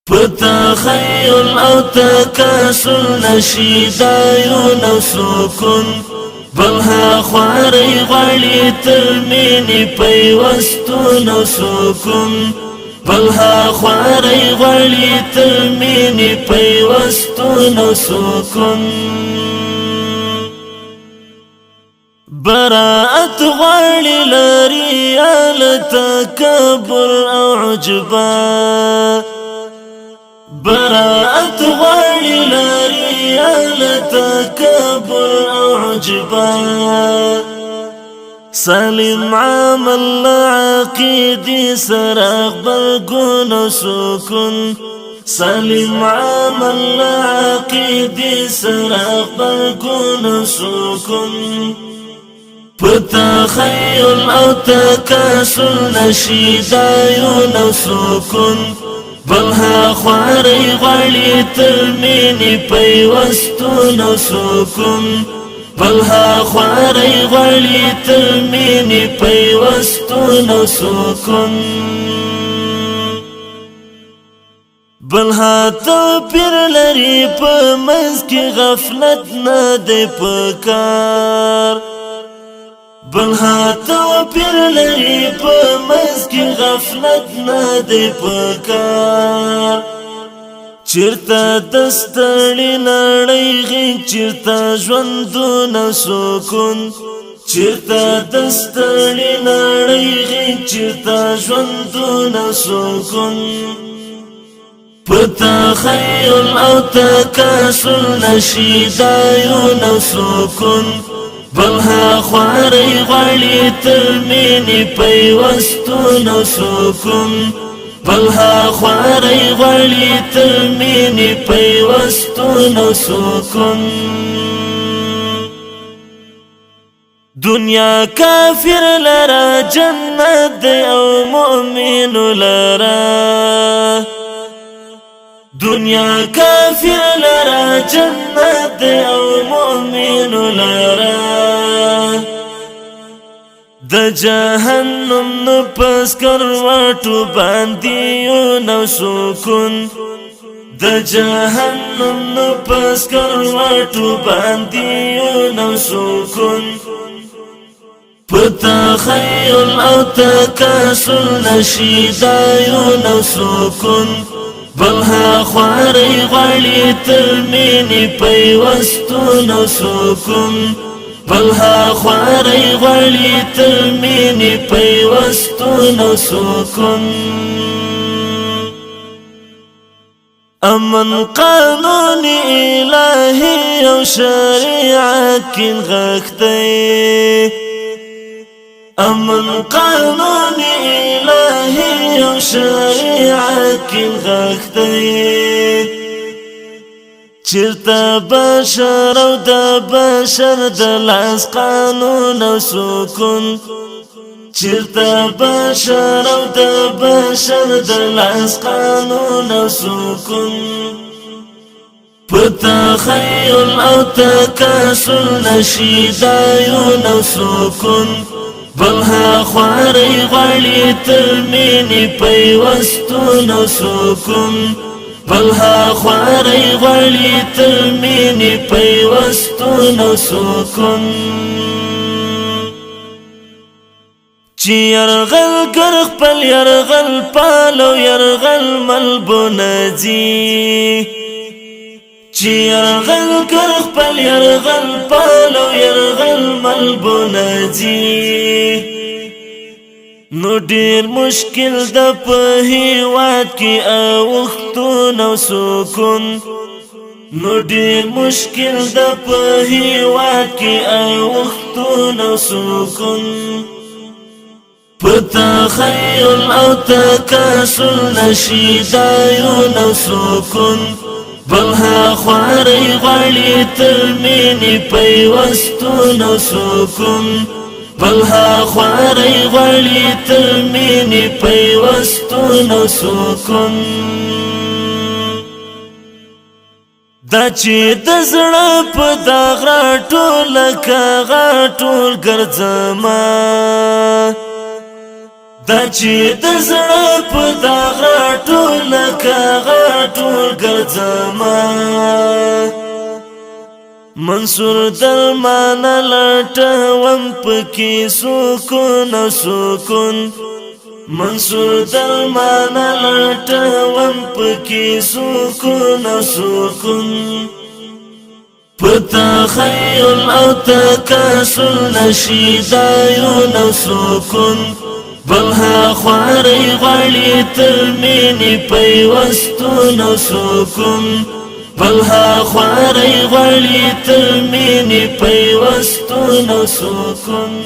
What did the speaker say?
پتخیل او تکاسل نشیدایون او سکون بلها خواری غالی ترمینی پیوستون او سکون بلها خواری غالی ترمینی پیوستون او سکون براءت غالی لریال تکبر او عجبا براءت غالی لریال تکبر او عجبا سالم عامل عقیدی سراغ برگون و سکون سالم عامل عقیدی سراغ برگون و سکون پتخیل او تکاسل نشیدایون او سکون بلها خواری غالی ترمینی پیوستون او سکون بلها خواری غالی ترمینی پیوستون او سکون بلها توپیر لري په منځ کې غفلت نه دی پکار بلها توپیر لري په منځ کې غفلت نه دی پکار چیرته د ستړي نړۍ غېږ چیرته ژوندونه سکون چیرته د ستړي نړۍ غېږ چیرته ژوندونه سکون پتخیل او تکاسل نشیدایون او سکون بلها خواری غالی ترمینی پیوستون او سکون بلها خواری غالی ترمینی پیوستون او سکون دنیا کافر لرا جنت دی او مؤمن لرا دنیا کافر لرا جنت دی او مؤمن لرا د جهنم نو پس کرواتو باندې نو سکون د جهنم نو پس کرواتو باندې نو سکون پتخیل او تکاسل نشیدایون او سکون بلها خواری غالی ترمینی پیوستون او سکون بلها خواری غالی ترمینی پیوستون او سکون امن قانون الهی او شریعت کین غختی امن قانون الهی او شریعت کین غختی چیرته بشر او د بشر د لاس قانون او سکون چیرته بشر او د بشر د لاس قانون او سکون پتخیل او تکاسل نشیدایون او سکون بلها خواری غالی ترمینی پیوستون او سکون بلها خواری غالی ترمینی پیوستون او سکون چی یرغل گر خپل یرغل پالو یرغل ملبونجی چی یرغل گر خپل یرغل پالو یرغل ملبونجی نو ډیر مشکل د په هیواد کې اوختون او سکون نو ډیر مشکل د په هیواد کې اوختون او سکون پتخیل او تکاسل نشیدایون او سکون بلها خواری غالی ترمینی پیوستون او سکون بلها خواری غالی ترمینی پیوستون او سکون دا چې د زړه په داغ راټول لکه غاټول ګرځما دا چې د زړه په دغه ټول کاغه ټول ګرځما منصور درمان لټوم پکې سکون سکون منصور درمان لټوم پکې سکون سکون پتخیل او تکاسل نشیدایون سکون بلها خواری غالی ترمینی پیوستون سکون بلها خواری غالی ترمینی پیوستون سکون